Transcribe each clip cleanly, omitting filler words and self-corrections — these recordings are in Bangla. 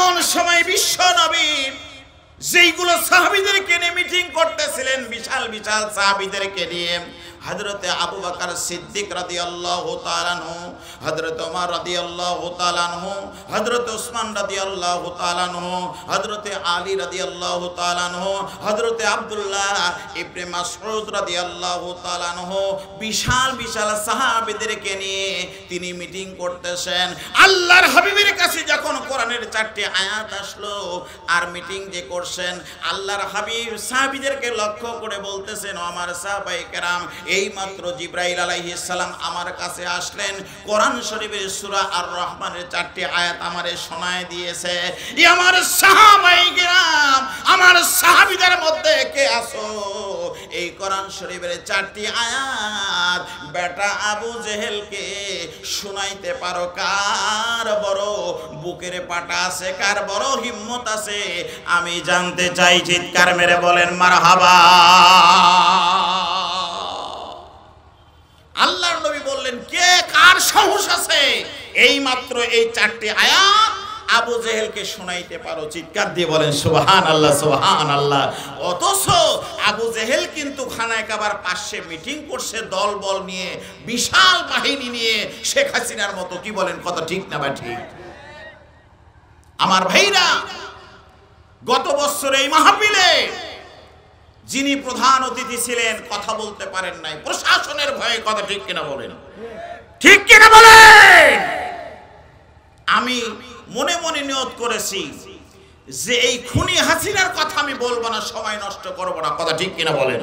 এমন সময় বিশ্ব নবী যেইগুলো সাহাবীদেরকে নিয়ে মিটিং করতেছিলেন, বিশাল বিশাল সাহাবীদেরকে নিয়ে, হযরতে আবু বকর সিদ্দিক রাদিয়াল্লাহু তাআলা আনহু, হযরত ওমর রাদিয়াল্লাহু তাআলা আনহু, হযরত ওসমান রাদিয়াল্লাহু তাআলা আনহু, হযরতে আলী রাদিয়াল্লাহু তাআলা আনহু, হযরতে আব্দুল্লাহ ইবনে মাসউদ রাদিয়াল্লাহু তাআলা আনহু, বিশাল বিশাল সাহাবীদেরকে নিয়ে তিনি মিটিং করতেছেন। আল্লাহর হাবিবের কাছে যখন কোরআনের 4টি আয়াত আসলো আর মিটিং যে করছেন, আল্লাহর হাবিব সাহাবীদেরকে লক্ষ্য করে বলতেছেন, আমার সাহাবায়ে কেরাম, এই মাত্র জিবরাইল আলাইহিস সালাম আমার কাছে আসলেন, কোরআন শরীফের সূরা আর রহমানের 4টি আয়াত আমারে শোনায় দিয়েছে। আমার সাহাবায়ে কেরাম, আমার সাহাবীদের মধ্যে কে আছো? এই কোরআন শরীফের 4টি আয়াত বেটা আবু জেহেলকে শোনাইতে পারো? কার বড় বুকের পাটা আছে, কার বড় হিম্মত আছে আমি জানতে চাই। চিৎকার মেরে বলেন মারহাবা। আল্লাহর নবী বললেন, কে কার সাহস আছে এই মাত্র এই 4টি আয়াত আবু জেহেলকে শোনাইতে পারো? চিৎকার দিয়ে বলেন সুবহানাল্লাহ, সুবহানাল্লাহ। অথচ আবু জেহেল কিন্তু খানায় কাবার পাশে মিটিং করছে দলবল নিয়ে, বিশাল বাহিনী নিয়ে, শেখ হাসিনার মতো। কি বলেন, কথা ঠিক না বা ঠিক? আমার ভাইরা, গত বছর এই মাহফিলে যিনি প্রধান অতিথি ছিলেন কথা বলতে পারেন নাই প্রশাসনের ভয়ে। কথা ঠিক কিনা বলেন? ঠিক কিনা বলেন? আমি মনে মনে নিয়ত করেছি যে এই খুনি হাসিনার কথা আমি বলবো না, সময় নষ্ট করব না। কথা ঠিক কিনা বলেন?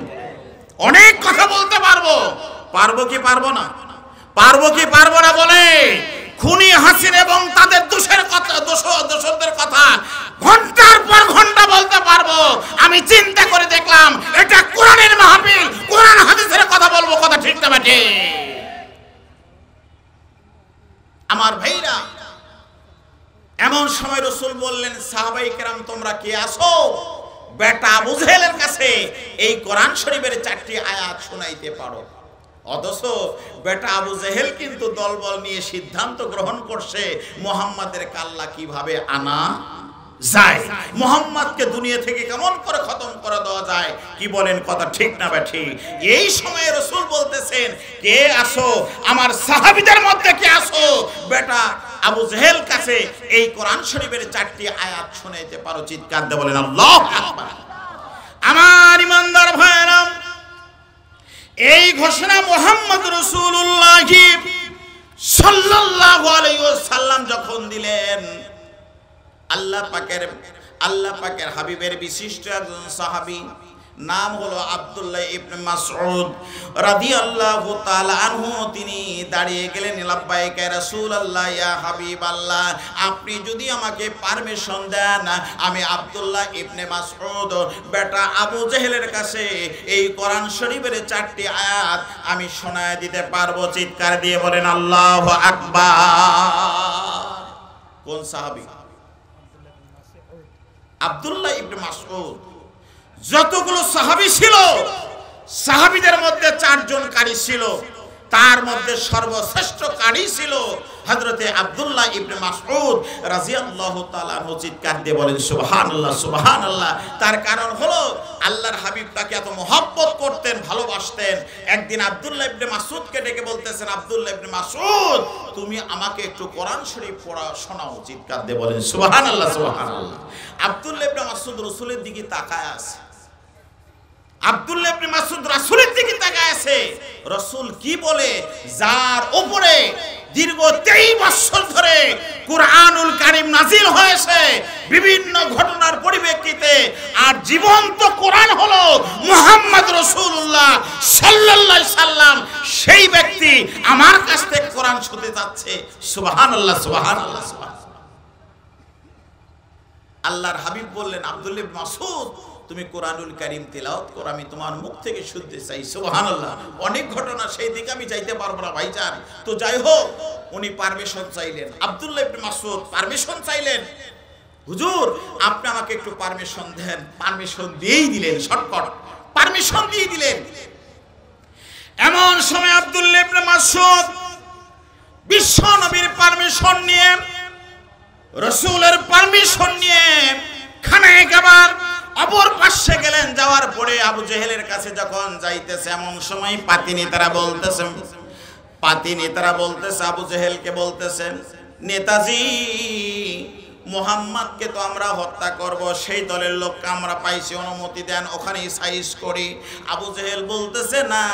অনেক কথা বলতে পারবো, পারবো কি পারবো না? পারবো কি পারবো না? বলে খুনি হাসিনা এবং তাদের দোষের কথা, দোষদের কথা ঘন্টার পর ঘন্টা বলতে পারবো। আমি চিন্তা করে দেখলাম এটা কোরআনের মাহফিল, কোরআন হাদিসের কথা বলবো। কথা ঠিক না বেটে? আমার ভাইরা, এমন সময় রাসূল বললেন, সাহাবায়ে কেরাম তোমরা কে আছো? বেটা আবু জেহেলের কাছে এই কোরআন শরীফের 4টি আয়াত শোনাইতে পারো? অথচ বেটা আবু জেহেল কিন্তু দলবল নিয়ে সিদ্ধান্ত গ্রহণ করছে মুহাম্মাদের কাল্লা কিভাবে আনা যায়, মুহাম্মাদকে দুনিয়া থেকে কেমন করে খতম করে দেওয়া যায়। কি বলেন, কথা ঠিক না বা ঠিক? এই সময়ে রাসূল বলতেছেন, কে আসো? আমার সাহাবীদের মধ্যে কে আসো? বেটা আবু জেহেল কাছে এই কোরআন শরীফের 4টি আয়াত শোনাইতে পারো? চিৎকার দিয়ে বলেন আল্লাহু আকবার। আমার ইমানদার ভাইরা, এই ঘোষণা মুহাম্মদ রাসূলুল্লাহ সাল্লাল্লাহু আলাইহি ওয়াসাল্লাম যখন দিলেন, আল্লাহ পাকের হাবিবের বিশিষ্ট একজন সাহাবী, নাম হলো আব্দুল্লাহ ইবনে মাসউদ রাদিয়াল্লাহু তাআলা আনহু, তিনি দাঁড়িয়ে গেলেন, লাব্বাইক ইয়া রাসূলুল্লাহ, ইয়া হাবিবাল্লাহ, আপনি যদি আমাকে পারমিশন দেন, আমি আব্দুল্লাহ ইবনে মাসউদ বেটা আবু জেহেলের কাছে এই কোরআন শরীফের 4টি আয়াত আমি শোনায় দিতে পারবো। চিৎকার দিয়ে বলেন আল্লাহু আকবার। কোন সাহাবী? আব্দুল্লাহ ইবনে মাসউদ। যতগুলো সাহাবী ছিল, সাহাবীদের মধ্যে 4 জন কারি ছিল, তার মধ্যে সর্বশ্রেষ্ঠ কারি ছিল হযরতে আব্দুল্লাহ ইবনে মাসউদ রাদিয়াল্লাহু তাআলা আনহু। চিৎকার দিয়ে বলেন সুবহানাল্লাহ, সুবহানাল্লাহ। তার কারণ হলো আল্লাহর হাবিব তাকে এত মহব্বত করতেন, ভালোবাসতেন। একদিন আব্দুল্লাহ ইবনে মাসউদকে ডেকে বলতেছেন, আব্দুল্লাহ ইবনে মাসউদ, তুমি আমাকে একটু কোরআন শরীফ পড়া শোনাও। চিৎকার দিয়ে বলেন সুবহানাল্লাহ, সুবহানাল্লাহ। আব্দুল্লাহ ইবনে মাসউদ রাসূলের দিকে তাকায় আছে। আব্দুল্লাহ ইবনে মাসউদ রাসূলের দিকে তাকায় আছে। রাসূল কি বলে? যার উপরে দীর্ঘ 23 বছর ধরে কুরআনুল কারীম নাজিল হয়েছে বিভিন্ন ঘটনার পরিপ্রেক্ষিতে, আর জীবন্ত কোরআন হলো মুহাম্মদ রাসূলুল্লাহ সাল্লাল্লাহু আলাইহি সাল্লাম, সেই ব্যক্তি আমার কাছ থেকে কোরআন শুনতে যাচ্ছে। সুবহানাল্লাহ, সুবহানাল্লাহ, সুবহানাল্লাহ। আল্লাহর হাবিব বললেন, আব্দুল্লাহ ইবনে মাসউদ, তুমি কোরআনুল কারীম তেলাওয়াত করো, আমি তোমার মুখ থেকে শুনতে চাই। সুবহানাল্লাহ। অনেক ঘটনা, সেই দিকে আমি যাইতে পারবো না ভাইজান। তো যাই হোক, উনি পারমিশন চাইলেন, আব্দুল্লাহ ইবনে মাসউদ পারমিশন চাইলেন, হুজুর আপনি আমাকে একটু পারমিশন দেন। পারমিশন দিয়েই দিলেন, শর্টকাট পারমিশন দিয়ে দিলেন। এমন সময় আব্দুল্লাহ ইবনে মাসউদ বিশ্ব নবীর পারমিশন নিয়ে রাসূলের পারমিশন নিয়ে খানায়ে কাবার অপর পাশে গেলেন। যাওয়ার পরে আবু জেহেলের কাছে যখন যাইতেছে, এমন সময় পাতি নেতারা বলতেছে আবু জেহেলকে বলতেছেন, নেতাজি মুহাম্মদকে তো আমরা হত্যা করব, সেই দলের লোককে আমরা পাইছি, অনুমতি দেন, ওখানেই সাইজ করি। আবু জেহেল বলতেছে, না,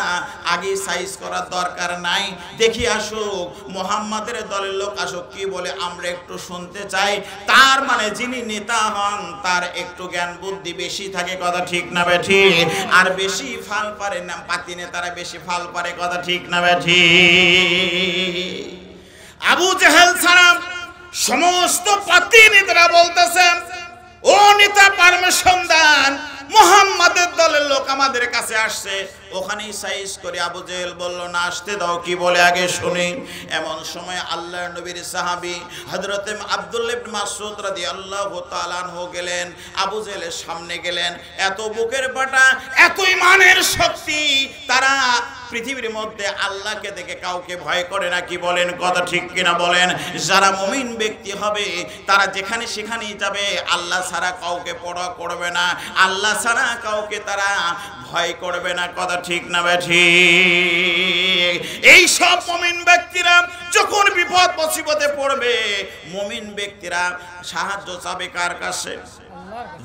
আগে সাইজ করার দরকার নাই, দেখি আসুক, মুহাম্মাদের দলের লোক আসুক, কি বলে আমরা একটু শুনতে চাই। তার মানে যিনি নেতা হন তার একটু জ্ঞান বুদ্ধি বেশি থাকে, কথা ঠিক না বেঠি? আর বেশি ফাল পারে না, পাতি নেতারা বেশি ফাল পারে, কথা ঠিক না বেঠি? আবু জেহেল ছাড়া সমস্ত পাতি নেতারা বলতেছেন, ও নেতা পারমিশন দেন, মুহাম্মাদের দলের লোক আমাদের কাছে আসছে, ওখানেই সাইজ করে। আবু জেহেল বলল, না, আসতে দাও, কি বলে আগে শুনি। এমন সময় আল্লাহর নবীর সাহাবী হযরত আব্দুল্লাহ ইবনে মাসউদ রাদিয়াল্লাহু তাআলা আনহু গেলেন, আবু জেহেলের সামনে গেলেন। এত বুকের বাটা, এত ইমানের শক্তি, তারা পৃথিবীর মধ্যে আল্লাহকে দেখে কাউকে ভয় করে না, কি বলেন, কথা ঠিক কিনা বলেন? যারা মুমিন ব্যক্তি হবে তারা যেখানে সেখানেই যাবে, আল্লাহ ছাড়া কাউকে পরোয়া করবে না, আল্লাহ ছাড়া কাউকে তারা ভয় করবে না, কথা ঠিক না ঠিক? এই সব মুমিন ব্যক্তিরা যখন বিপদ মুসিবতে পড়বে, মুমিন ব্যক্তিরা সাহায্য চাবে কার কাছে?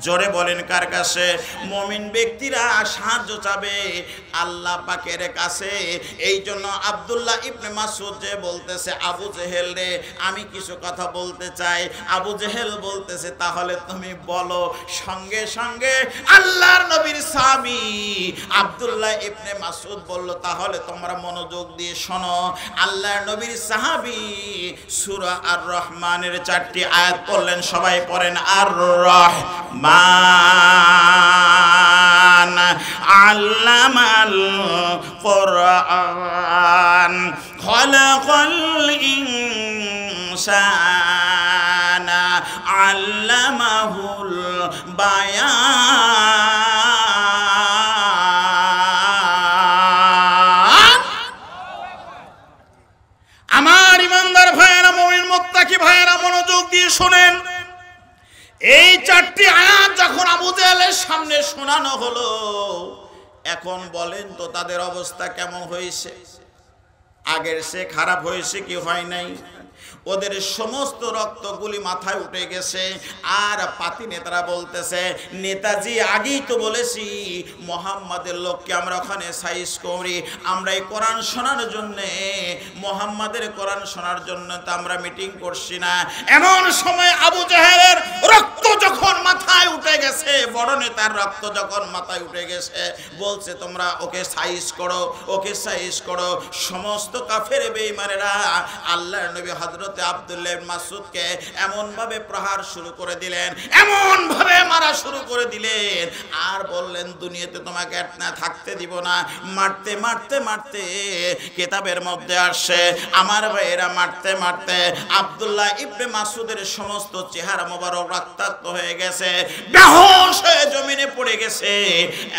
জোরে বলেন, কার কাছে? মুমিন ব্যক্তিরা সাহায্য চাবে আল্লাহ পাকের কাছে। এই জন্য আব্দুল্লাহ ইবনে মাসউদ যে বলতেছে, আবু জেহেল রে, আমি কিছু কথা বলতে চাই। আবু জেহেল বলতেছে, তাহলে তুমি বলো। সঙ্গে সঙ্গে আল্লাহর নবীর সাহাবী আব্দুল্লাহ ইবনে মাসউদ বলল, তাহলে তোমরা মনোযোগ দিয়ে শোনো। আল্লাহর নবীর সাহাবী সূরা আর রহমানের 4টি আয়াত পড়লেন, সবাই পড়েন। আর রহমান আল্লামাল কুরআন খালাকাল ইনসানা আল্লামাহুল বায়ান। আমার ইমানদার ভাইয়েরা, মুমিন মুত্তাকি ভাইয়েরা, মনোযোগ দিয়ে শুনেন। এই 4টি আয়াত যখন আবু জেহেলের সামনে শোনানো হলো, এখন বলেন তো তাদের অবস্থা কেমন হয়েছে? আগের সে খারাপ হয়েছে কি হয় নাই? ওদের সমস্ত রক্তগুলি মাথায় উঠে গেছে। আর পাতি নেতারা বলতেছে, নেতাজি আগেই তো বলেছি মুহাম্মাদের লোককে আমরা ওখানে সাইজ করি, আমরা এই কোরআন শোনার জন্যে, মুহাম্মাদের কোরআন শোনার জন্য তো আমরা মিটিং করছি না। এমন সময় আবু জেহেলের রক্ত যখন মাথায় উঠে গেছে, বড় নেতার রক্ত যখন মাথায় উঠে গেছে, বলছে তোমরা ওকে সাইজ করো, ওকে সাইজ করো। সমস্ত কাফের বেঈমানেরা আল্লাহর নবী হযরত আব্দুল্লাহ ইবনে মাসউদকে এমন ভাবে প্রহার শুরু করে দিলেন, এমন ভাবে মারা শুরু করে দিলেন, আর বললেন দুনিয়াতে তোমাকে না থাকতে দিব না। মারতে মারতে মারতে কিতাবের মধ্যে আসে, আমার ভাইয়েরা, মারতে মারতে আব্দুল্লাহ ইবনে মাসউদের সমস্ত চেহারা মোবারক রক্তাক্ত হয়ে গেছে, বেহুশ হয়ে জমিনে পড়ে গেছে।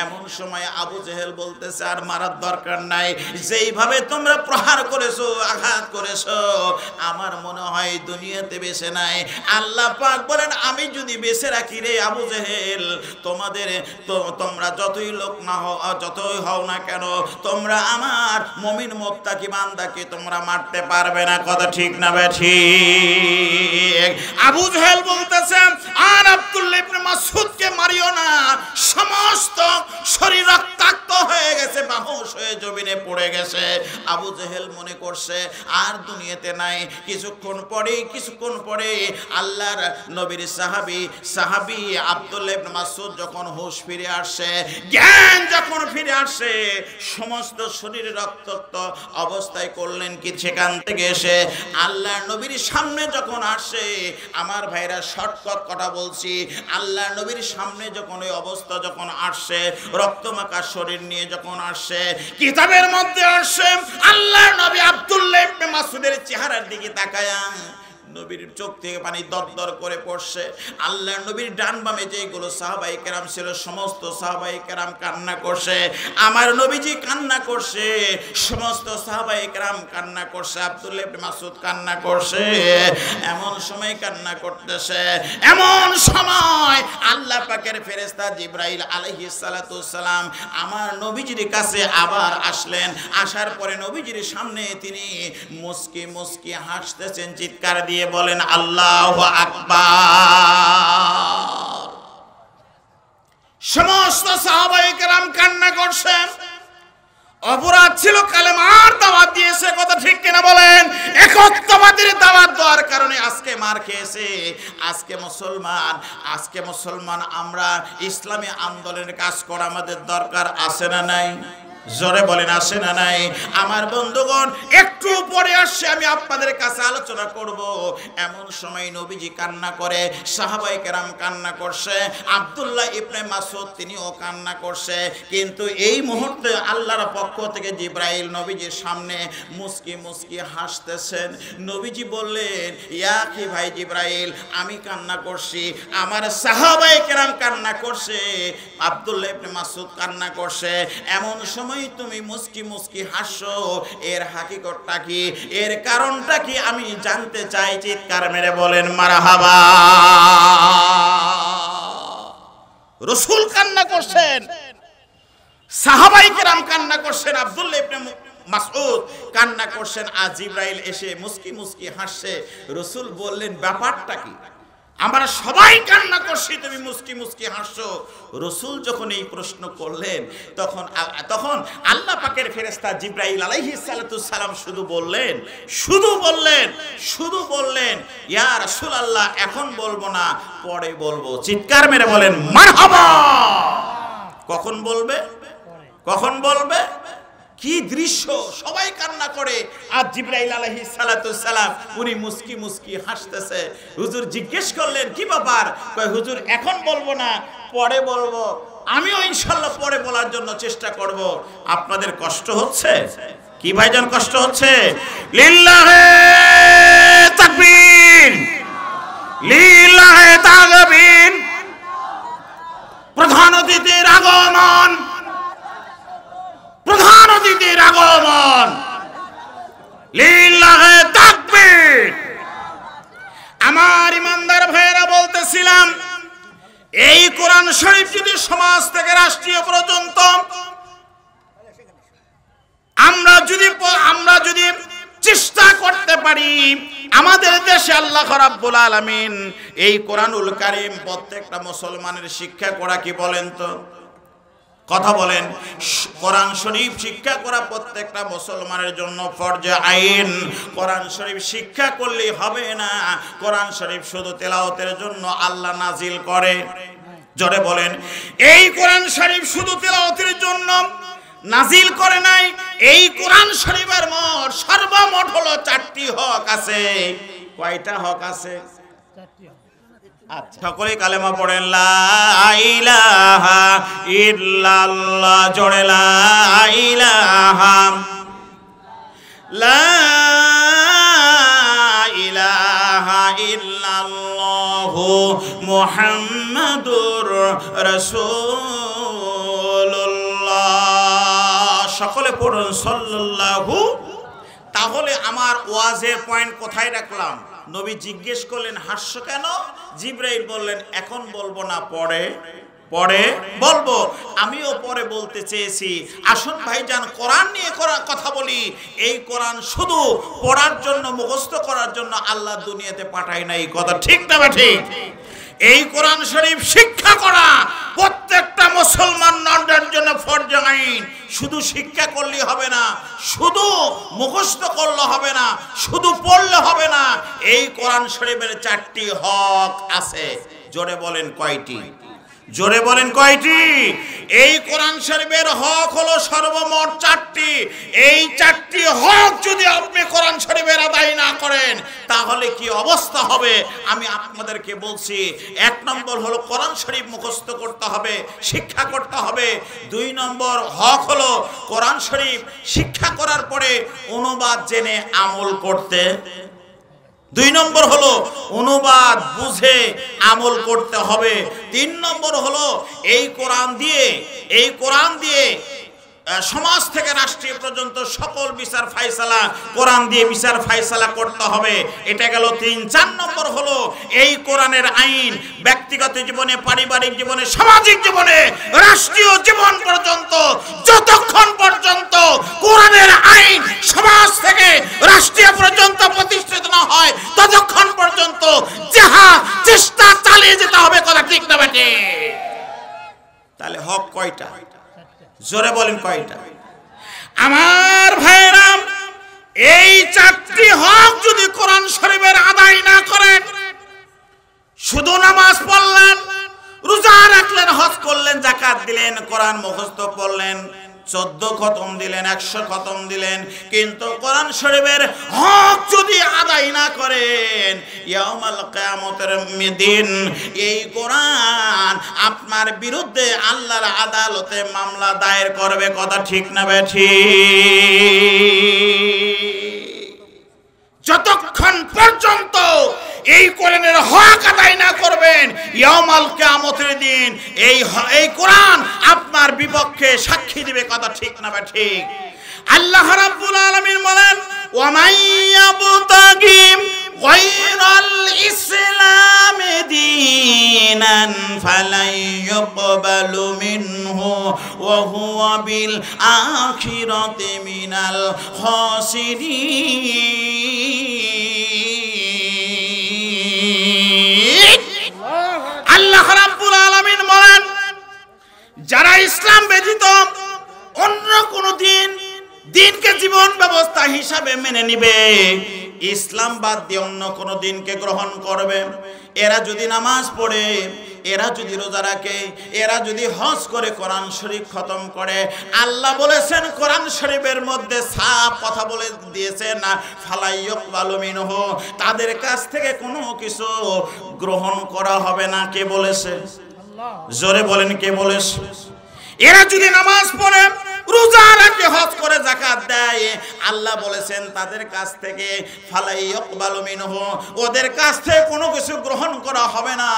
এমন সময় আবু জেহেল বলতেছে, আর মারার দরকার নাই, যেইভাবে তোমরা প্রহার করেছো, আঘাত করেছো, আমার মনে হয় দুনিয়াতে বেঁচে নাই। আল্লাহ পাক বলেন, আমি যদি বেঁচে রাখি রে আবু জেহেল, তোমাদের তোমরা যতই লোক না হও, যতই হও না কেন, তোমরা আমার মুমিন মুত্তাকি বান্দাকে তোমরা মারতে পারবে না, কথা ঠিক না ঠিক? আবু জেহেল বলতেছে, আর আব্দুল্লাহ ইবনে মাসউদকে মারিও না, সমস্ত শরীর রক্তাক্ত হয়ে গেছে, বেহুশ হয়ে জমিনে পড়ে গেছে। আবু জেহেল মনে করছে আর দুনিয়াতে নাই। কিছুক্ষণ পরে আল্লাহর নবীর সাহাবী আব্দুল্লাহ ইবনে মাসউদ যখন হুঁশ ফিরে আসে, জ্ঞান যখন ফিরে আসে, সমস্ত শরীরে রক্তাক্ত অবস্থায় করলেন কি, সেখান থেকে এসে আল্লাহর নবীর সামনে যখন আসে, আমার ভাইরা শর্টকাট কথা বলছি, আল্লাহর নবীর সামনে যখন ওই অবস্থা যখন আসে, রক্তমাখা শরীর নিয়ে যখন আসে, কিতাবের মধ্যে আসে, আল্লাহর নবী আব্দুল্লাহ ইবনে মাসউদের চেহারার দিকে তাকায়া নবীর চোখ থেকে পানি দরদর করে পড়ছে। আল্লাহর নবীর ডান বামে যেগুলো সাহাবায়ে কেরাম ছিল সমস্ত সাহাবায়ে কেরাম কান্না করছে। আমার নবীজি কান্না করছে, সমস্ত সাহাবায়ে কেরাম কান্না করছে, আব্দুল্লাহ ইবনে মাসউদ কান্না করছে। এমন সময় কান্না করতেছে, এমন সময় আল্লাহ পাকের ফেরেশতা জিবরাইল আলাইহিস সালাতু সালাম আমার নবীজির কাছে আবার আসলেন। আসার পরে নবীজির সামনে তিনি মুস্কি মুস্কি হাসতেছেন, চিৎকার দিয়ে বলেন আল্লাহু আকবার। সমস্ত সাহাবায়ে কেরাম কান্না করছেন। অপরাধ ছিল কালেমার দাওয়াত দিয়েছে, কথা ঠিক কিনা বলেন? একত্ববাদের দাওয়াত দেওয়ার কারণে আজকে মার খেয়েছে। আজকে মুসলমান আমরা ইসলামী আন্দোলনের কাজ করা আমাদের দরকার আছে না নাই? জোরে বলেন আছে না নাই? আমার বন্ধুগণ, একটু পরে আসছে আমি আপনাদের কাছে আলোচনা করব। এমন সময় নবীজি কান্না করে, সাহাবায়ে কেরাম কান্না করছে, আব্দুল্লাহ ইবনে মাসউদ তিনিও কান্না করছে। কিন্তু এই মুহূর্তে আল্লাহর পক্ষ থেকে জিবরাইল নবীজির সামনে মুস্কি মুস্কি হাসতেছেন। নবীজি বললেন, ইয়া কি ভাই জিবরাইল, আমি কান্না করছি, আমার সাহাবায়ে কেরাম কান্না করছে, আব্দুল্লাহ ইবনে মাসউদ কান্না করছে, এমন সময় তুমি মুস্কি মুস্কি হাসছো, এর হাকিকতটা কি, এর কারণটা কি আমি জানতে চাই। চিৎকার মেরে বলেন মারহাবা। রাসূল কান্না করছেন, সাহাবায়ে কেরাম কান্না করছেন, আব্দুল্লাহ ইবনে মাসউদ কান্না করছেন, আর জিবরাইল এসে মুস্কি মুস্কি হাসছে। রাসূল বললেন, ব্যাপারটা কি? আমরা সবাই কান্না করছি, তুমি মুস্কি মুস্কি হাসছো। রাসূল যখন এই প্রশ্ন করলেন তখন আল্লাহ পাকের ফেরেশতা জিবরাইল আলাইহিস সালাতু সালাম শুধু বললেন ইয়া রাসূলুল্লাহ, এখন বলবো না, পরে বলবো। চিৎকার মেরে বলেন মারহাবা। কখন বলবে? কি দৃশ্য! সবাই কান্না করে, আর জিবরাইল আলাইহিস সালাতু সালাম উনি মুস্কি মুস্কি হাসতেছে। হুজুর জিজ্ঞেস করলেন, কি ব্যাপার? কয়, হুজুর এখন বলবো না, পরে বলবো। আমিও ইনশাআল্লাহ পরে বলার জন্য চেষ্টা করব। আপনাদের কষ্ট হচ্ছে কি ভাইজান? কষ্ট হচ্ছে? লিল্লাহে তাকবীর, লিল্লাহে তাকবীর। প্রধান অতিথির আগমন, প্রধান অতিথির আগমন, লিল্লাহে তাকবীর। আমার ইমানদার ভাইয়েরা, বলতেছিলাম এই কোরআন শরীফ যদি সমাজ থেকে রাষ্ট্রীয় পর্যন্ত আমরা যদি চেষ্টা করতে পারি, আমাদের দেশে আল্লাহ রাব্বুল আলামিন এই কোরআনুল কারীম প্রত্যেকটা মুসলমানের শিক্ষা করা, কি বলেন তো? কথা বলেন। কোরআন শরীফ শিক্ষা করা প্রত্যেকটা মুসলমানের জন্য ফরজে আইন। কোরআন শরীফ শিক্ষা করলেই হবে না, কোরআন শরীফ শুধু তেলাওয়াতের জন্য আল্লাহ নাজিল করে। জোরে বলেন, এই কোরআন শরীফ শুধু তেলাওয়াতের জন্য নাজিল করে নাই। এই কোরআন শরীফের সর্বমোট হলো 4টি হক আছে। কয়টা হক আছে? আচ্ছা, সকলে কালেমা পড়েন, লা ইলাহা ইল্লাল্লাহ। জোরে লা ইলাহা, লা ইলাহা ইল্লাল্লাহু মুহাম্মাদুর রাসূলুল্লাহ। সকলে পড়ুন সাল্লাল্লাহু। তাহলে আমার ওয়াজের পয়েন্ট কোথায় রাখলাম? নবী জিজ্ঞেস করলেন, হাস্য কেন? জিবরাইল বললেন, এখন বলবো না, পরে বলবো। আমিও পরে বলতে চেয়েছি। আসুন ভাইজান, কোরআন নিয়ে কথা বলি। এই কোরআন শুধু পড়ার জন্য, মুখস্থ করার জন্য আল্লাহ দুনিয়াতে পাঠায় নাই। কথা ঠিক না ঠিক? এই কোরআন শরীফ শিক্ষা করা প্রত্যেকটা মুসলমানদের জন্য ফরজ আইন। শুধু শিক্ষা করলে হবে না, শুধু মুখস্থ করলে হবে না, শুধু পড়লে হবে না। এই কোরআন শরীফের 4টি হক আছে। জোরে বলেন কয়টি? জোরে বলেন কয়টি? এই কোরআন শরীফের হক হলো সর্বমোট 4টি। এই 4টি হক যদি আপনি কোরআন শরীফের আদায় না করেন, তাহলে কি অবস্থা হবে আমি আপনাদেরকে বলছি। 1 নম্বর হলো কোরআন শরীফ মুখস্থ করতে হবে, শিক্ষা করতে হবে। 2 নম্বর হক হলো কোরআন শরীফ শিক্ষা করার পরে অনুবাদ জেনে আমল করতে 2 নম্বর হলো অনুবাদ বুঝে আমল করতে হবে। 3 নম্বর হলো এই কোরআন দিয়ে সমাজ থেকে রাষ্ট্রীয় পর্যন্ত সকল বিচার ফায়সালা কোরআন দিয়ে বিচার ফায়সালা করতে হবে। এটা গেল 3। 4 নম্বর হলো এই কোরআনের আইন ব্যক্তিগত জীবনে, পারিবারিক জীবনে, সামাজিক জীবনে, রাষ্ট্রীয় জীবন পর্যন্ত যতক্ষণ পর্যন্ত কোরআনের আইন সমাজ থেকে রাষ্ট্রীয় পর্যন্ত প্রতিষ্ঠিত না হয় ততক্ষণ পর্যন্ত জিহাদ চেষ্টা চালিয়ে যেতে হবে। কথা ঠিক না বেটে? তাহলে হক কয়টা? জোরে বলেন কয়টা? আমার ভাইরা, এই 4টি হক যদি কোরআন শরীফের আদায় না করেন, শুধু নামাজ পড়লেন, রোজা রাখলেন, হজ করলেন, যাকাত দিলেন, কোরআন মুখস্থ করলেন, 14 খতম দিলেন, 100 খতম দিলেন, কিন্তু কোরআন শরীফের হক যদি আদায় না করেন, ইয়াউমাল কিয়ামতের দিন এই কোরআন আপনার বিরুদ্ধে আল্লাহর আদালতে মামলা দায়ের করবে। কথা ঠিক না বেঠিক? যতক্ষণ পর্যন্ত এই কোরআনের হক আদায় না করবেন, ইয়াউমাল কিয়ামতের দিন এই কোরআন আপনার বিপক্ষে সাক্ষী দিবে। কথা ঠিক না বেঠিক? আল্লাহ রাব্বুল আলামিন বলেন, ওয়া মাইয়াবতাগি গায়রাল ইসলামি দীনান ফালাই ইউকবালু মিনহু ওয়া হুয়া বিল আখিরাতি মিনাল খাসিরিন। আল্লাহ রাব্বুল আলামিন বলেন, যারা ইসলাম ব্যতীত অন্য কোন দিনকে জীবন ব্যবস্থা হিসাবে মেনে নিবে, ইসলাম বাদ দিয়ে অন্য কোন দিনকে গ্রহণ করবে, এরা যদি নামাজ পড়ে, এরা যদি রোজা রাখে, এরা যদি হজ করে, কোরআন শরীফ খতম করে, আল্লাহ বলেছেন কোরআন শরীফের মধ্যে সাফ কথা বলে দিয়েছেন না, ফালাই ইউকবালু মিনহু, তাদের কাছ থেকে কোনো কিছু গ্রহণ করা হবে না। কে বলেছে? জোরে বলেন, কে বলেছে? এরা যদি নামাজ পড়ে, রোজা রাখে, হজ করে, যাকাত দেয়, আল্লাহ বলেছেন তাদের কাছ থেকে ফালাই ইউকবালু মিনহু, ওদের কাছ থেকে কোনো কিছু গ্রহণ করা হবে না,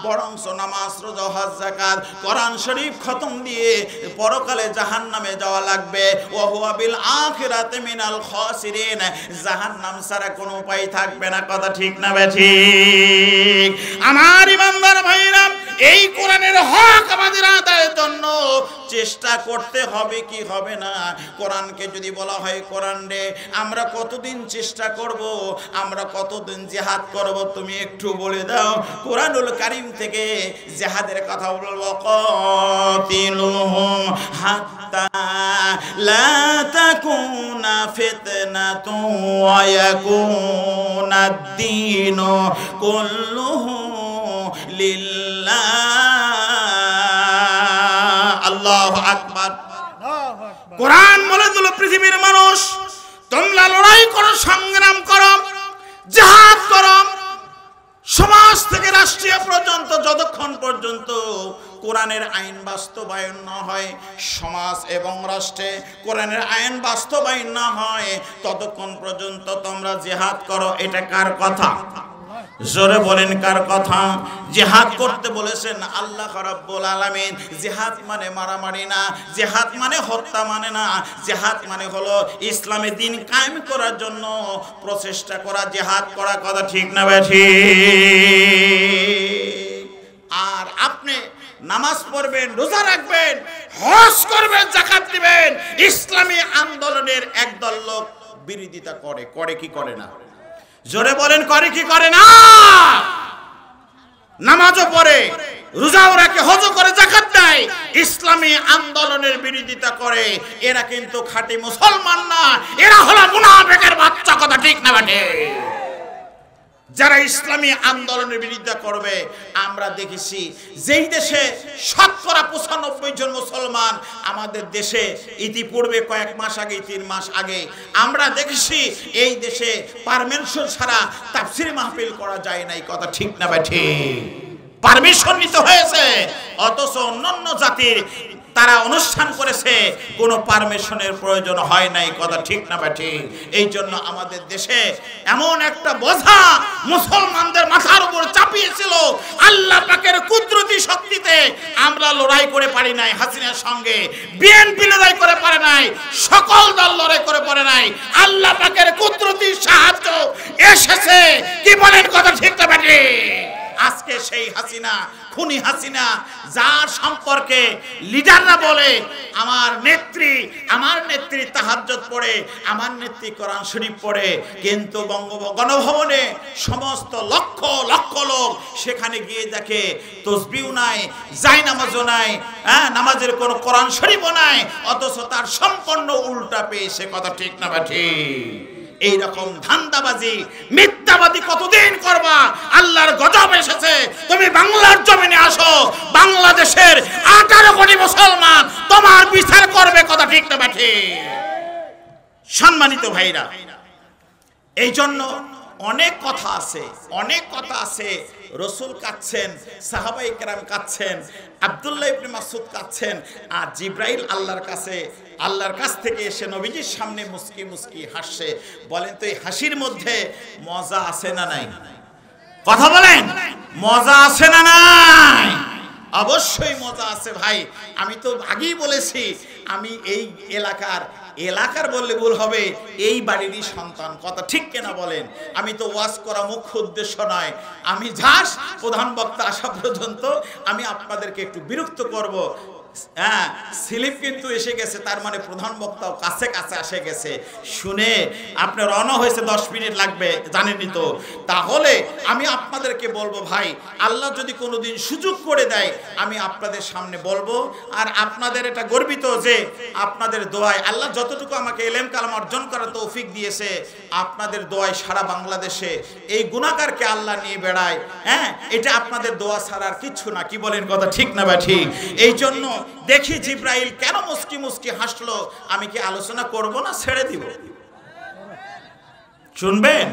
বরং নামাজ, রোজা, হজ, যাকাত, কোরআন শরীফ খতম দিয়ে পরকালে জাহান্নামে যাওয়া লাগবে। ওয়া হুয়া বিল আখিরাতি মিনাল খাসিরিন, জাহান্নাম ছাড়া কোনো উপায় থাকবে না। কথা ঠিক না বেঠিক? আমার ইমানদার ভাইরা, এই কোরআনের হক আমাদের আদায়ের জন্য চেষ্টা করতে হবে কি হবে না? কোরআনকে যদি বলা হয়, কোরআন রে আমরা কতদিন চেষ্টা করব, আমরা কতদিন জিহাদ করব, তুমি একটু বলে দাও। কোরআনুল কারীম থেকে জিহাদের কথা বলবো, কাতিলুহুম হাত্তা লা তাকুনা ফিতনাতুন ওয়া ইয়াকুনা আদ-দীনু কুল্লুহু লিল্লাহ। আল্লাহু আকবার। কোরআন বলে দিল, পৃথিবীর মানুষ তোমরা লড়াই করো, সংগ্রাম করো, জিহাদ করো, সমাজ থেকে রাষ্ট্রীয় পর্যন্ত যতক্ষণ পর্যন্ত কোরআনের আইন বাস্তবায়ন না হয়, সমাজ এবং রাষ্ট্রে কোরআনের আইন বাস্তবায়ন না হয়, ততক্ষণ পর্যন্ত তোমরা জিহাদ করো। এটা কার কথা? জোরে বলেন, কার কথা? জিহাদ করতে বলেছেন আল্লাহ রাব্বুল আলামিন। জিহাদ মানে মারামারি না, জিহাদ মানে হত্যা মানে না, জিহাদ মানে হলো ইসলামের দ্বীন কায়েম করার জন্য প্রচেষ্টা করা, জিহাদ করা। কথা ঠিক না বেঠিক? আর আপনি নামাজ পড়বেন, রোজা রাখবেন, হজ করবেন, যাকাত দিবেন, ইসলামী আন্দোলনের একদল লোক বিরোধিতা করে কি করে না? জোরে বলেন, করে কি করে না? নামাজও পড়ে, রোজাও রাখে, হজও করে, যাকাত দেয়, ইসলামী আন্দোলনের বিরোধিতা করে। এরা কিন্তু খাঁটি মুসলমান না, এরা হলো মুনাফিকের বাচ্চা। কথা ঠিক না বেঠে? যারা ইসলামী আন্দোলনের বিরোধিতা করবে, আমরা দেখেছি যেই দেশে 95% জন মুসলমান, আমাদের দেশে ইতিপূর্বে কয়েক মাস আগে, 3 মাস আগে আমরা দেখেছি এই দেশে পারমিশন ছাড়া তাফসীর মাহফিল করা যায় নাই। কথা ঠিক না বেঠিক? পারমিশন নিতে হয়েছে, অথচ অন্যান্য জাতির তারা অনুষ্ঠান করেছে, কোনো পারমিশনের প্রয়োজন হয় নাই। কথা ঠিক না ঠিক? এই জন্য আমাদের দেশে এমন একটা বোঝা মুসলমানদের মাথার উপর চাপিয়েছিল, আল্লাহ পাকের কুদরতি শক্তিতে আমরা লড়াই করে পারি নাই হাসিনার সঙ্গে, বিএনপি লড়াই করে পারে নাই, সকল দল লড়াই করে পারে নাই, আল্লাহ পাকের কুদরতি সাহায্য এসেছে। কি বলেন? কথা ঠিক না ঠিক? আজকে সেই হাসিনা, খুনি হাসিনা, যার সম্পর্কে লিডাররা বলে আমার নেত্রী তাহাজ্জুদ পড়ে, আমার নেত্রী কোরআন শরীফ পড়ে, কিন্তু গণভবনে সমস্ত লক্ষ লক্ষ লোক সেখানে গিয়ে দেখে তসবিহ নাই, জায়নামাজও নাই, নামাজের কোনো কোরআন শরীফও নাই, অথচ তার সম্পূর্ণ উল্টা পেয়েছে। কথা ঠিক না ঠিক? এই রকম ধান্দাবাজি, মিথ্যাবাদী কতদিন করবা? আল্লাহর গজব এসেছে। তুমি বাংলার জমিনে আসো, বাংলাদেশের 18 কোটি মুসলমান তোমার বিচার করবে। কথা ঠিক না ঠিক? সম্মানিত ভাইরা, এই জন্য অনেক কথা আছে। রসুল কাঁদছেন, সাহাবায়ে কেরাম কাঁদছেন, আব্দুল্লাহ ইবনে মাসউদ কাঁদছেন, আর জিব্রাইল আল্লাহর কাছ থেকে এসে নবীজির সামনে মুস্কি মুস্কি হাসছে। বলেন তো এই হাসির মধ্যে মজা আছে না নাই? কথা বলেন, মজা আছে না নাই? অবশ্যই মজা আছে ভাই। আমি তো আগেই বলেছি, আমি এই এলাকার বললে ভুল হবে, এই বাড়িরই সন্তান। কথা ঠিক কিনা বলেন? আমি তো ওয়াজ করা মুখ্য উদ্দেশ্য নয়, আমি প্রধান বক্তা আসা পর্যন্ত আমি আপনাদেরকে একটু বিরক্ত করব। স্লিপ কিন্তু এসে গেছে, তার মানে প্রধান বক্তাও কাছে কাছে এসে গেছে। শুনে আপনার রওনা হয়েছে, 10 মিনিট লাগবে, জানেনই তো। তাহলে আমি আপনাদেরকে বলবো ভাই, আল্লাহ যদি কোনোদিন সুযোগ করে দেয়, আমি আপনাদের সামনে বলবো। আর আপনাদের এটা গর্বিত যে আপনাদের দোয়ায় আল্লাহ যতটুকু আমাকে ইলম কালাম অর্জন করার তৌফিক দিয়েছে, আপনাদের দোয়ায় সারা বাংলাদেশে এই গুনাহগারকে আল্লাহ নিয়ে বেড়ায়। এটা আপনাদের দোয়া ছাড়া আর কিচ্ছু না। কি বলেন? কথা ঠিক না বা ঠিক? এই জন্য দেখি জিব্রাইল কেন মুস্কি মুস্কি হাসলো। আমি কি আলোচনা করব না ছেড়ে দিব? শুনবেন?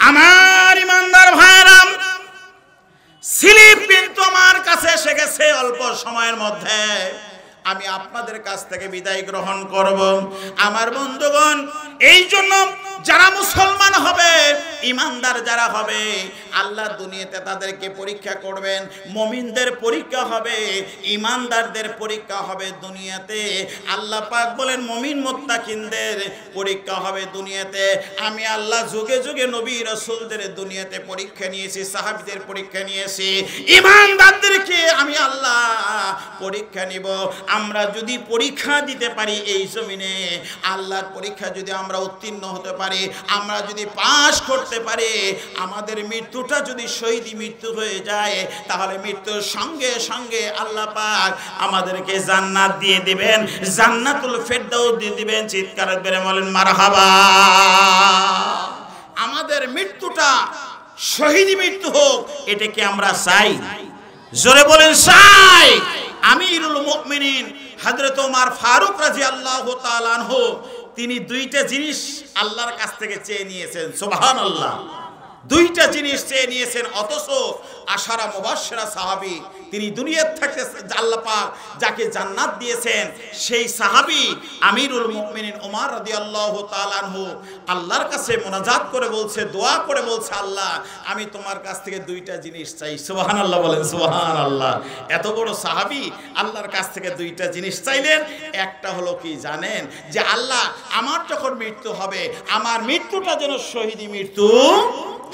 আমার ইমানদার ভাইরা, স্লিপ কিন্তু আমার কাছে এসে গেছে অল্প সময়ের মধ্যে। আমি আপনাদের কাছ থেকে বিদায় গ্রহণ করব। আমার বন্ধুগণ, এই জন্য যারা মুসলমান হবে, ইমানদার যারা হবে, আল্লাহ দুনিয়াতে তাদেরকে পরীক্ষা করবেন। মুমিনদের পরীক্ষা হবে, ইমানদারদের পরীক্ষা হবে দুনিয়াতে। আল্লাহ পাক বলেন মুমিন মুত্তাকিনদের পরীক্ষা হবে দুনিয়াতে। আমি আল্লাহ যুগে যুগে নবী রাসূলদের দুনিয়াতে পরীক্ষা নিয়েছি, সাহাবীদের পরীক্ষা নিয়েছি, ইমানদারদেরকে আমি আল্লাহ পরীক্ষা নিব। আমরা যদি পরীক্ষা দিতে পারি এই জমিনে, আল্লাহর পরীক্ষা যদি আমরা উত্তীর্ণ হতে পারি, আমরা যদি পাশ করতে পারি, আমাদের মৃত্যুটা যদি শহীদি মৃত্যু হয়ে যায়, তাহলে মৃত্যুর সঙ্গে সঙ্গে আল্লাহ পাক আমাদেরকে জান্নাত দিয়ে দিবেন, জান্নাতুল ফেরদাউস দিয়ে দিবেন। চিৎকার করে বলেন মারহাবা। আমাদের মৃত্যুটা শহীদি মৃত্যু হোক, এটাকে আমরা চাই। জোরে বলেন চাই। আমিরুল মুমিনিন হযরত ওমর ফারুক রাদিয়াল্লাহু তাআলা আনহু, তিনি 2টা জিনিস আল্লাহর কাছ থেকে চেয়ে নিয়েছেন। সুবহানাল্লাহ, 2টা জিনিস চেয়ে নিয়েছেন। অথচ আশারা মুবাশশিরা সাহাবী, তিনি দুনিয়ার থেকে আল্লাহ পাক যাকে জান্নাত দিয়েছেন, সেই সাহাবী আমিরুল মুমিনিন ওমর রাদিয়াল্লাহু তাআলা আনহু আল্লাহর কাছে মুনাজাত করে বলছে, দোয়া করে বলছে, আল্লাহ আমি তোমার কাছ থেকে 2টা জিনিস চাই। সুবহানাল্লাহ বলেন সুবহানাল্লাহ। এত বড় সাহাবী আল্লাহর কাছ থেকে 2টা জিনিস চাইলেন। একটা হলো কি জানেন? যে আল্লাহ আমার যখন মৃত্যু হবে, আমার মৃত্যুটা যেন শহীদি মৃত্যু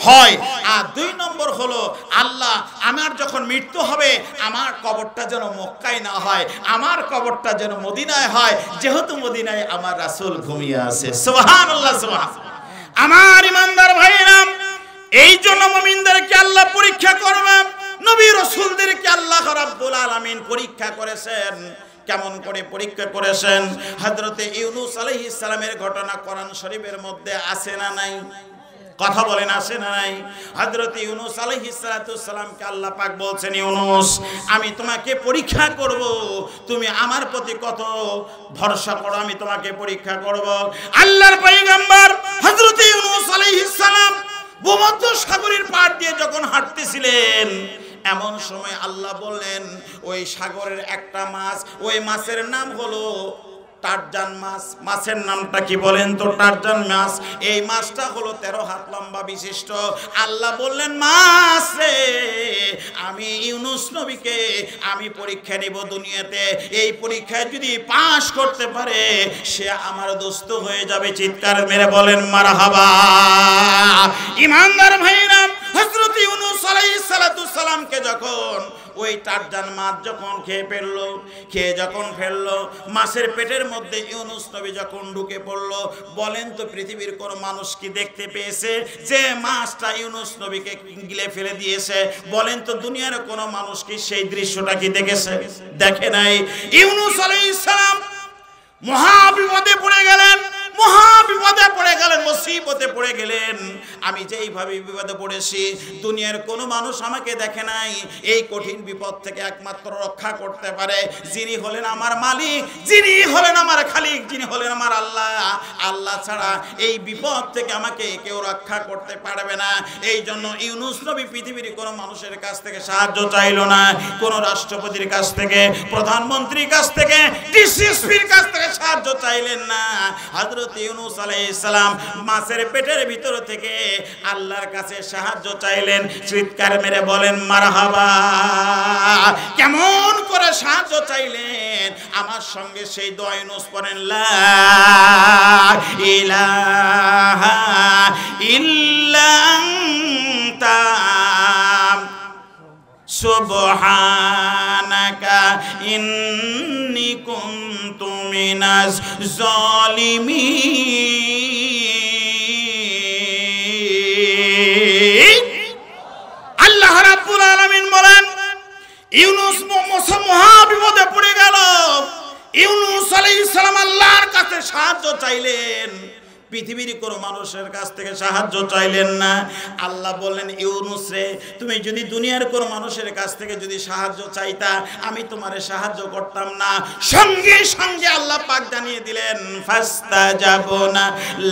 হয়। আর 2 নম্বর হলো, আল্লাহ আমার যখন মৃত্যু হবে, আমার কবরটা যেন মক্কায় না হয়, আমার কবরটা যেন মদিনায় হয়, যেহেতু মদিনায় আমার রাসূল ঘুমিয়ে আছে। সুবহানাল্লাহ সুবহানাল্লাহ। আমার ইমানদার ভাইরা, এই জন্য মুমিনদেরকে আল্লাহ পরীক্ষা করবেন, নবী রাসূলদেরকে আল্লাহ রাব্বুল আলামিন পরীক্ষা করেছেন। কেমন করে পরীক্ষা করেছেন? হযরতে ইউনূস আলাইহিস সালামের ঘটনা কোরআন শরীফের মধ্যে আছে না নাই? কথা বলেন আছে না নাই? হযরত ইউনূস আলাইহিস সালামকে আল্লাহ পাক বলছেন, ইউনূস আমি তোমাকে পরীক্ষা করব, তুমি আমার প্রতি কত ভরসা করো, আমি তোমাকে পরীক্ষা করব। আল্লাহর পয়গম্বর হযরত ইউনূস আলাইহিস সালাম ভূমধ্য সাগরের পাড় দিয়ে যখন হাঁটতেছিলেন, এমন সময় আল্লাহ বললেন ওই সাগরের একটা মাছ, ওই মাছের নাম হলো টারজান মাছ। মাছের নামটা কি বলেন তো? টারজান মাছ। এই মাছটা হলো 13 হাত লম্বা বিশিষ্ট। আল্লাহ বললেন মাছ রে, আমি ইউনুস নবীকে আমি পরীক্ষা নিব দুনিয়াতে, এই পরীক্ষায় যদি পাশ করতে পারে সে আমার দোস্ত হয়ে যাবে। চিৎকার মেরে বলেন মারহাবা। ইমানদার ভাইরা, হযরত ইউনুস আলাইহিস সালাতু সালামকে যখন ওই টারজান মাছ যখন খেয়ে যখন ফেললো মাছের পেটের মধ্যে ইউনুস নবী যখন ঢুকে পড়লো, বলেন তো পৃথিবীর কোন মানুষ কি দেখতে পেয়েছে যে মাছটা ইউনুস নবীকে গিলে ফেলে দিয়েছে? বলেন তো দুনিয়ার কোন মানুষ কি সেই দৃশ্যটা কি দেখেছে? দেখে নাই। ইউনুস আলাইহিস সালাম মহাবিপদে পড়ে গেলেন, মুসিবতে পড়ে গেলেন। আমি যেইভাবে বিপদে পড়েছি দুনিয়ার কোনো মানুষ আমাকে দেখে নাই। এই কঠিন বিপদ থেকে একমাত্র রক্ষা করতে পারে যিনি হলেন আমার মালিক, যিনি হলেন আমার খালিক, যিনি হলেন আমার আল্লাহ। আল্লাহ ছাড়া এই বিপদ থেকে আমাকে কেউ রক্ষা করতে পারবে না। এই জন্য ইউনুস নবী পৃথিবীর কোনো মানুষের কাছ থেকে সাহায্য চাইলো না, কোনো রাষ্ট্রপতির কাছ থেকে, প্রধানমন্ত্রীর কাছ থেকে, ডিসিএসপির কাছ থেকে সাহায্য চাইলেন না। হযরত ইউনুস আলাইহিস সালাম মাছের পেটের ভিতর থেকে আল্লাহর কাছে সাহায্য চাইলেন। চিৎকার মেরে বলেন মারহাবা। কেমন করে সাহায্য চাইলেন? আমার সঙ্গে সেই দোয়া ইউনুস পড়েন, লা ইলাহা ইল্লা আনতা সুবহানাকা ইন্নী কুনতু মিনাজ জালিমিন। আল্লাহ রাব্বুল আলামিন বলেন ইউনুস মহাবিপদে পড়ে গেল। ইউনুস আলাইহিস সালাম আল্লাহর কাছে সাহায্য চাইলেন, পৃথিবীর কোনো মানুষের কাছ থেকে সাহায্য চাইলেন না। আল্লাহ বললেন ইউনুস রে, তুমি যদি দুনিয়ার কোনো মানুষের কাছ থেকে যদি সাহায্য চাইতা আমি তোমারে সাহায্য করতাম না। সঙ্গে সঙ্গে আল্লাহ পাক জানিয়ে দিলেন ফাস্তাজাবনা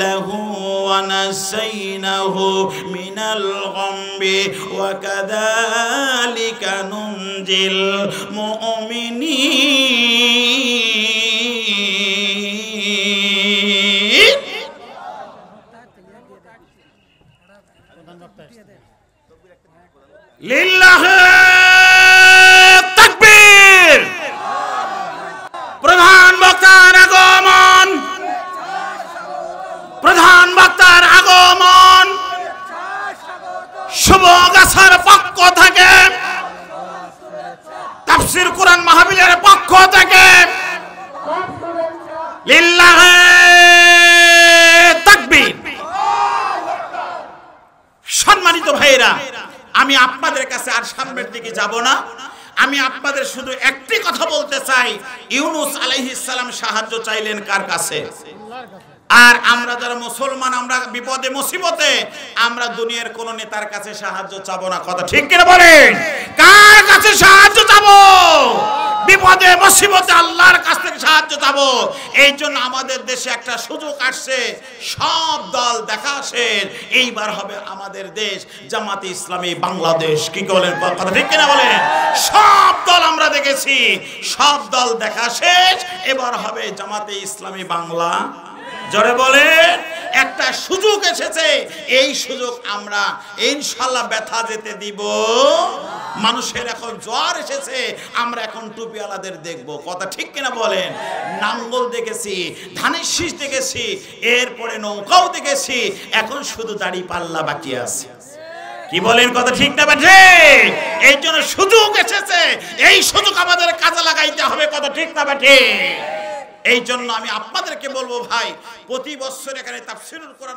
লাহু ওয়া নাসাইনাহু মিনাল গামবি ওয়া কাযালিকা নুনজিল মুমিনিন। লিল্লাহি তাকবীর। প্রধান বক্তার আগমন, প্রধান বক্তার আগমন শুভগাছার পক্ষ থেকে, তাফসীর কোরআন মাহফিলের পক্ষ থেকে লিল্লাহি তাকবীর। সম্মানিত ভাইরা, আমি আপনাদের কাছে আর সামনের দিকে যাব না। আমি আপনাদের শুধু একটি কথা বলতে চাই, ইউনুস আলাইহিস সালাম সাহায্য চাইলেন কার কাছে? আর আমরা যারা মুসলমান, আমরা বিপদে মুসিবতে আমরা দুনিয়ার কোন নেতার কাছে সাহায্য চাবো না। কথা ঠিক কিনা বলেন? কার কাছে সাহায্য চাবো? বিপদে মুসিবতে আল্লাহর কাছ থেকে সাহায্য চাবো। এই জন্য আমাদের দেশে একটা সুযোগ আসছে, সব দল দেখা শেষ, এইবার হবে আমাদের দেশ জামাতে ইসলামী বাংলাদেশ। কি বলেন? কথা ঠিক কিনা বলেন? সব দল আমরা দেখেছি, সব দল দেখা শেষ, এবার হবে জামাতে ইসলামী বাংলা। জোরে বলেন। একটা সুযোগ এসেছে, এই সুযোগ আমরা ইনশাআল্লাহ ব্যথা যেতে দিব। মানুষের এখন জ্বর এসেছে, আমরা এখন টুপিওয়ালাদের দেখব। কথা ঠিক কিনা বলেন? নাঙ্গল দেখেছি, ধানের শীষ দেখেছি, এরপরে নৌকাও দেখেছি, এখন শুধু দাড়ি পাল্লা বাকি আছে। কি বলেন? কথা ঠিক না বাজে? এই জন্য সুযোগ এসেছে, এই সুযোগ আমাদের কাজে লাগাইতে হবে। কথা ঠিক না বাজে? এই জন্য আমি আপনাদেরকে বলবো ভাই, প্রতি বছর এখানে তাফসীরুল কোরআন